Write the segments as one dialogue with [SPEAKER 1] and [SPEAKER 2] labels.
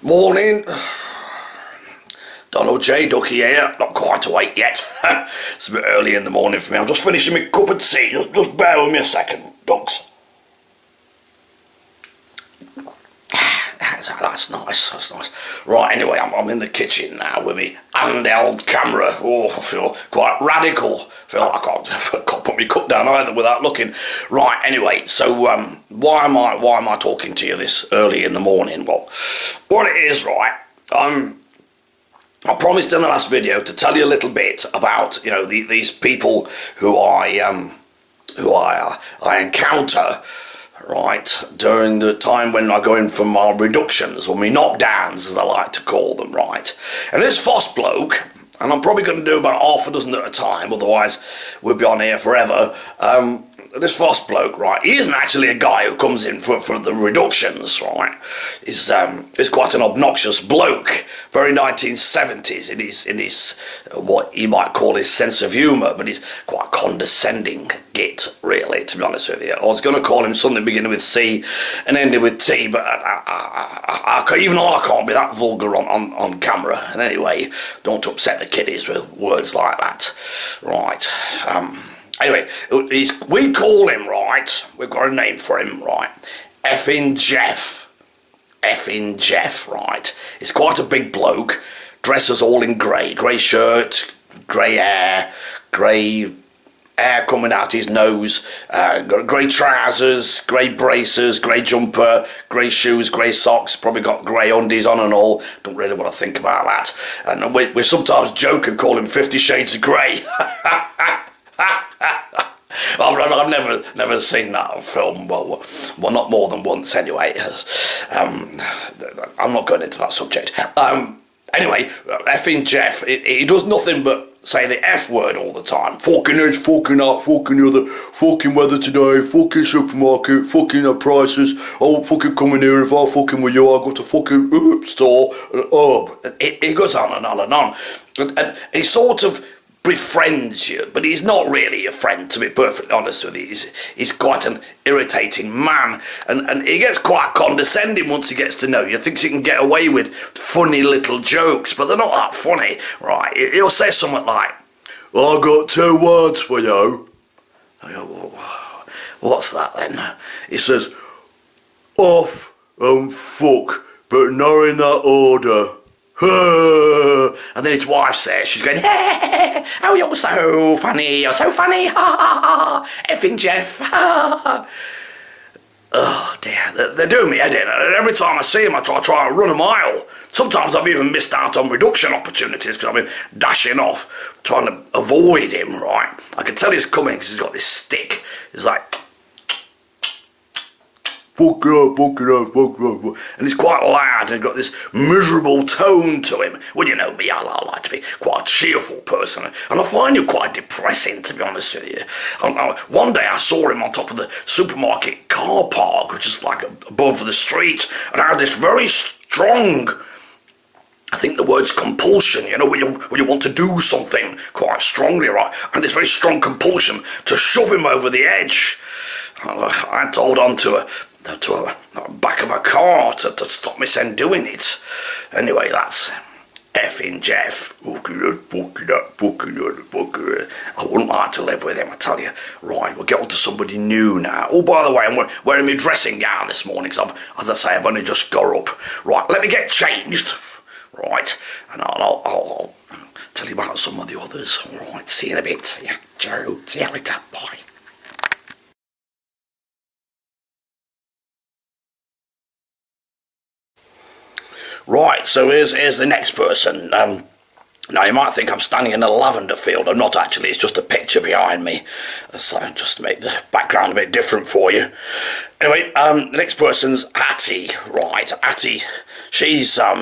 [SPEAKER 1] Morning. Donald J Ducky here. Not quite awake yet. It's a bit early in the morning for me. I'm just finishing my cup of tea. Just bear with me a second, dogs. That's nice. Right, anyway, I'm in the kitchen now with me handheld camera. Oh, I feel quite radical. I feel like I can't put my cup down either without looking. Right, anyway, so why am I talking to you this early in the morning? Well, what it is, right, I promised in the last video to tell you a little bit about, you know, these people who I encounter, right, during the time when I go in for my reductions, or my knockdowns as I like to call them, right. And this Foss bloke, and I'm probably going to do about half a dozen at a time, otherwise we'll be on here forever. This Foss bloke, right, he isn't actually a guy who comes in for the reductions, right. He's quite an obnoxious bloke, very 1970s in his what you might call his sense of humour, but he's quite condescending git, really, to be honest with you. I was going to call him something beginning with C and ending with T, but even I can't be that vulgar on camera. And anyway, don't upset the kiddies with words like that, right. Anyway, we call him, right, we've got a name for him, right, Effing Jeff, right. He's quite a big bloke, dresses all in grey shirt, grey hair coming out his nose, grey trousers, grey braces, grey jumper, grey shoes, grey socks, probably got grey undies on and all. Don't really want to think about that. And we sometimes joke and call him 50 Shades of Grey. I've never seen that film, well, not more than once anyway. I'm not going into that subject. Anyway, effing Jeff, he does nothing but say the F word all the time. Fucking this, fucking that, fucking the other, fucking weather today, fucking supermarket, fucking prices, oh, fucking coming here, if I fucking with you, I go to fucking store, it goes on and on and on. And he sort of befriends you, but he's not really a friend, to be perfectly honest with you. He's quite an irritating man, and he gets quite condescending once he gets to know you. Thinks he can get away with funny little jokes, but they're not that funny, right? He'll say something like, I got 2 words for you. I go, what's that then? He says, off and fuck, but not in that order. And then his wife says, she's going, hey, oh, you're so funny, ha ha ha, effing Jeff, ha. Oh dear, they're doing me head in, and every time I see him I try to run a mile. Sometimes I've even missed out on reduction opportunities because I've been dashing off, trying to avoid him, right. I can tell he's coming because he's got this stick. He's like, fuck it up, and he's quite loud and got this miserable tone to him. Well, you know me, I like to be quite a cheerful person, and I find him quite depressing, to be honest with you. One day I saw him on top of the supermarket car park, which is like above the street, and I had this very strong, I think the word's compulsion, you know, when you want to do something quite strongly, right, and this very strong compulsion to shove him over the edge. I had to hold on to a back of a car to stop me saying doing it. Anyway, that's effing Jeff. I wouldn't like to live with him, I tell you. Right, we'll get on to somebody new now. Oh, by the way, I'm wearing my dressing gown this morning because, as I say, I've only just got up. Right, let me get changed. Right, and I'll tell you about some of the others. All right, see you in a bit. Yeah, Joe, see you later. Bye. Right, so here's the next person. Now, you might think I'm standing in a lavender field. I'm not actually, it's just a picture behind me. So just to make the background a bit different for you. Anyway, the next person's Hattie, right. Hattie, she's I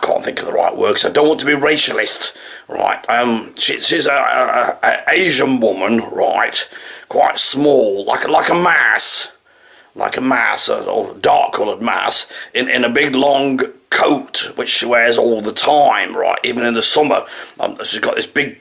[SPEAKER 1] can't think of the right word because I don't want to be racialist, right. She's a Asian woman, right, quite small, like a mouse. Like a mouse, or dark-coloured mouse, in a big long coat, which she wears all the time, right, even in the summer. She's got this big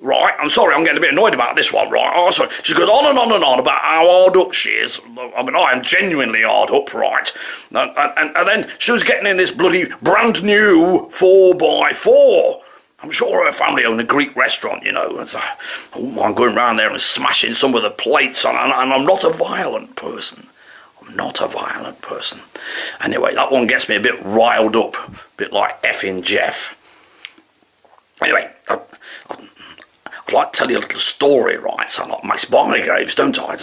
[SPEAKER 1] right, I'm sorry, I'm getting a bit annoyed about this one, right? Oh, sorry. She goes on and on and on about how hard up she is. I mean, I am genuinely hard up, right? And then she was getting in this bloody brand new 4x4. I'm sure her family owned a Greek restaurant, you know. And so, I'm going around there and smashing some of the plates, and I'm not a violent person. I'm not a violent person. Anyway, that one gets me a bit riled up, a bit like effing Jeff. Anyway, I'd like to tell you a little story, right? So I like Max Bygraves, don't I?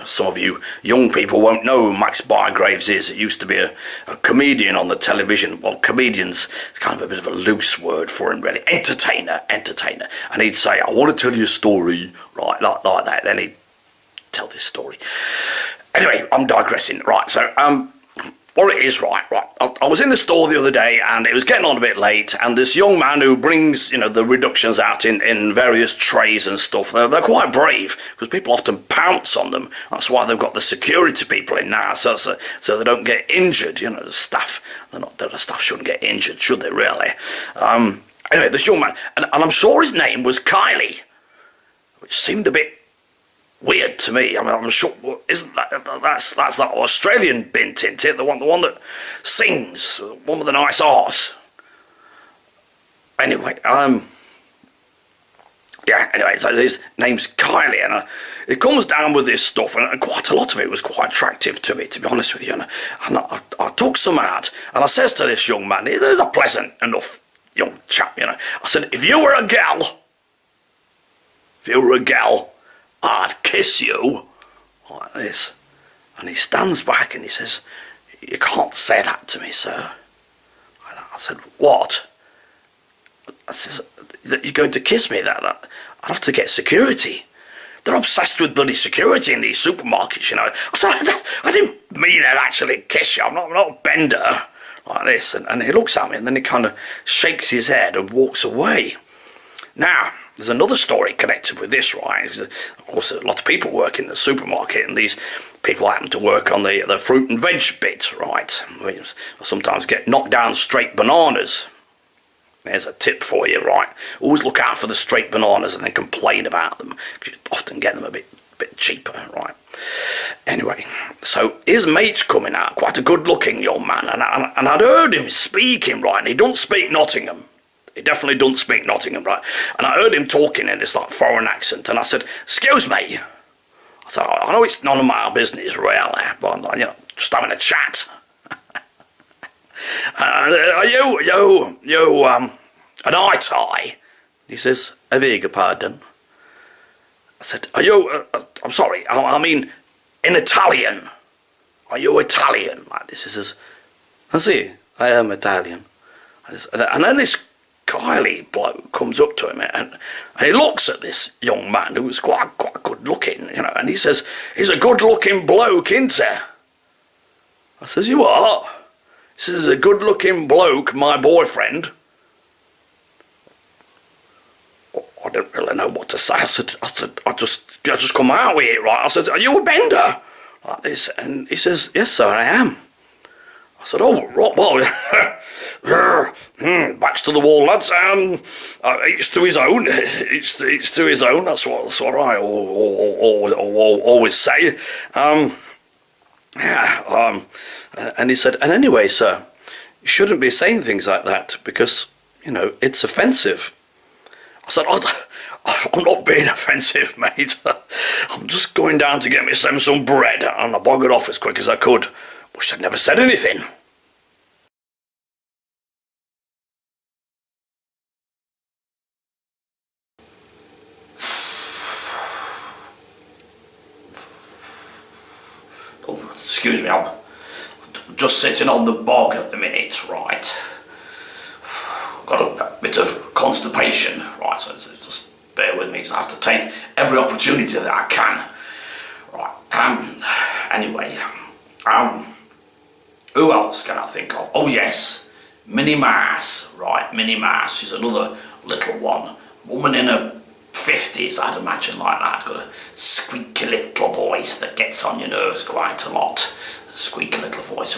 [SPEAKER 1] Some of you young people won't know who Max Bygraves is. He used to be a comedian on the television. Well, comedian's kind of a bit of a loose word for him, really. Entertainer. And he'd say, I want to tell you a story, right, like that. Then he'd tell this story. Anyway, I'm digressing, right? So, what it is, right. I was in the store the other day, and it was getting on a bit late, and this young man who brings, you know, the reductions out in various trays and stuff, they're quite brave, because people often pounce on them. That's why they've got the security people in now, so they don't get injured, you know, the staff. The staff shouldn't get injured, should they, really? Anyway, this young man, and I'm sure his name was Kylie, which seemed a bit weird to me. I mean, I'm sure, isn't that's that Australian bint, isn't it? The one that sings, the one with the nice arse. Anyway, anyway, so his name's Kylie, and it comes down with this stuff, and quite a lot of it was quite attractive to me, to be honest with you. And I took some out, and I says to this young man, he's a pleasant enough young chap, you know. I said, if you were a gal, I'd kiss you like this. And he stands back and he says, you can't say that to me, sir. I said, what? I says, that you're going to kiss me? That I'd have to get security. They're obsessed with bloody security in these supermarkets, you know. I said, I didn't mean I'd actually kiss you. I'm not a bender like this. And he looks at me, and then he kind of shakes his head and walks away. Now, there's another story connected with this, right? Of course, a lot of people work in the supermarket, and these people happen to work on the fruit and veg bit, right? We sometimes get knocked down straight bananas. There's a tip for you, right? Always look out for the straight bananas and then complain about them, because you often get them a bit cheaper, right? Anyway, so his mate's coming out, quite a good-looking young man, and I'd heard him speaking, right? And he don't speak Nottingham. He definitely doesn't speak Nottingham, right? And I heard him talking in this like foreign accent, and I said, "Excuse me." I said, "I know it's none of my business, really, but I'm, you know, just having a chat." Are you an eye tie? He says, "I beg your pardon." I said, "Are you? I'm sorry. I mean, in Italian. Are you Italian?" Like this. He says, "I see. I am Italian." And then this Kylie bloke comes up to him, and he looks at this young man who was quite good looking, you know, and he says, "He's a good looking bloke, isn't he?" I says, "You what?" He says, "He's a good looking bloke, my boyfriend." I didn't really know what to say. I said, I just come out with it, right? I said, "Are you a bender?" Like this, and he says, "Yes, sir, I am." I said, "Oh, right, well, backs to the wall, lads. Each to his own. Each to his own. That's what I always say." And he said, "And anyway, sir, you shouldn't be saying things like that because, you know, it's offensive." I said, "I'm not being offensive, mate. I'm just going down to get myself some bread, and I buggered off as quick as I could. Wish I'd never said anything." Oh, excuse me, I'm just sitting on the bog at the minute, right? Got a bit of constipation, right? So just bear with me, so I have to take every opportunity that I can. Right. Anyway, who else can I think of? Oh yes, Minnie Mouse, right? Minnie Mouse. She's another little one. Woman in her 50s, I'd imagine, like that. Got a squeaky little voice that gets on your nerves quite a lot. Squeaky little voice.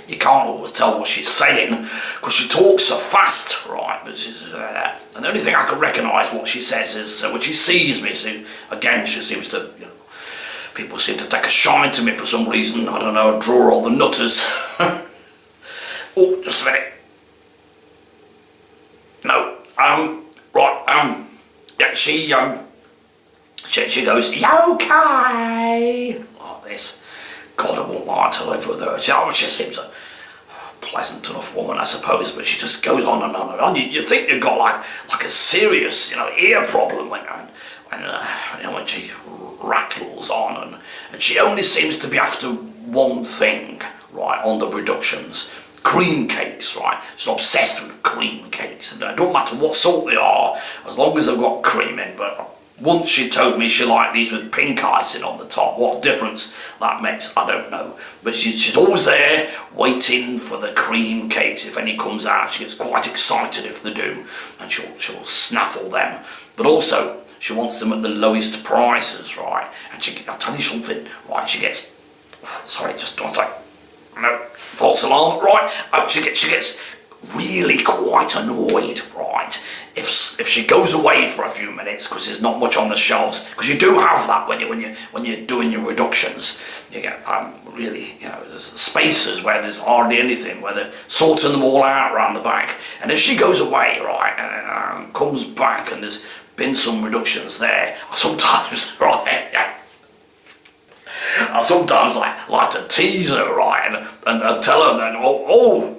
[SPEAKER 1] You can't always tell what she's saying because she talks so fast, right? right? But and the only thing I can recognise what she says is when she sees me. So again, she seems to, people seem to take a shine to me for some reason. I don't know. I draw all the nutters. Oh, just a minute. No. Right. Yeah. She goes, "You okay?" Like this. God, I won't lie to live with her. She seems a pleasant enough woman, I suppose, but she just goes on and on and on. You think you've got like a serious, ear problem when she rattles on, and she only seems to be after one thing, right, on the productions. Cream cakes, right? She's obsessed with cream cakes, and it don't matter what sort they are, as long as they've got cream in. But once she told me she liked these with pink icing on the top. What difference that makes, I don't know. But she's always there, waiting for the cream cakes. If any comes out, she gets quite excited if they do, and she'll snaffle them. But also, she wants them at the lowest prices, right? And I'll tell you something, right? She gets, sorry, just one sec. No, false alarm, right? She gets really quite annoyed, right? If she goes away for a few minutes because there's not much on the shelves, because you do have that when you're doing your reductions, you get really, there's spaces where there's hardly anything, where they're sorting them all out around the back. And if she goes away, right, and comes back and there's been some reductions there, sometimes, right, I sometimes like to tease her, right, and tell her that, oh,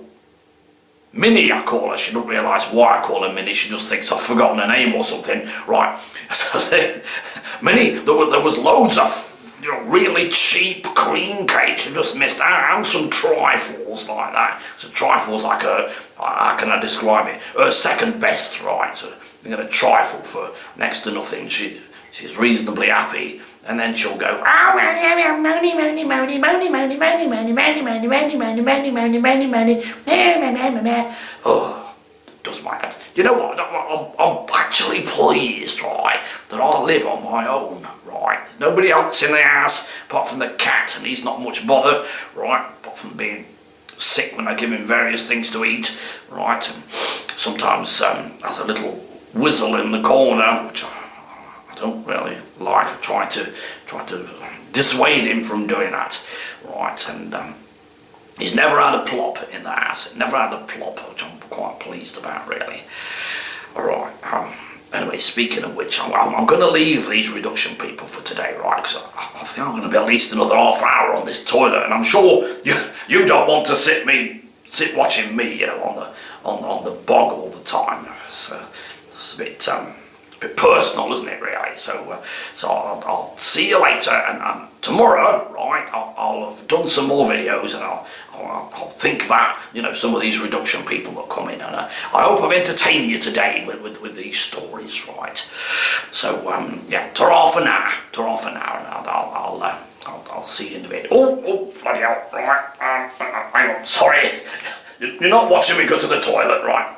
[SPEAKER 1] Minnie, I call her. She doesn't realise why I call her Minnie. She just thinks I've forgotten her name or something. Right. Minnie, there was loads of really cheap cream cakes you just missed out, and some trifles like that. So trifles like how can I describe it? Her second best, right? So you get a trifle for next to nothing. She's reasonably happy. And then she'll go, oh, does my head. You know what? I'm actually pleased, right, that I live on my own, right? There's nobody else in the house apart from the cat, and he's not much bother, right? Apart from being sick when I give him various things to eat, right? And sometimes has a little whistle in the corner, which I don't really like. I try to dissuade him from doing that, right? And he's never had a plop in the house. Never had a plop, which I'm quite pleased about, really. All right. Anyway, speaking of which, I'm going to leave these reduction people for today, right? Because I think I'm going to be at least another half hour on this toilet, and I'm sure you don't want to sit watching me, on the bog all the time. So it's a bit personal, isn't it, really? So I'll see you later, and tomorrow, right, I'll have done some more videos, and I'll think about, some of these reduction people that come in, and I hope I've entertained you today with these stories, right? So, yeah, ta-ra for now, and I'll see you in a bit. Oh, bloody hell, right, hang on, sorry, you're not watching me go to the toilet, right?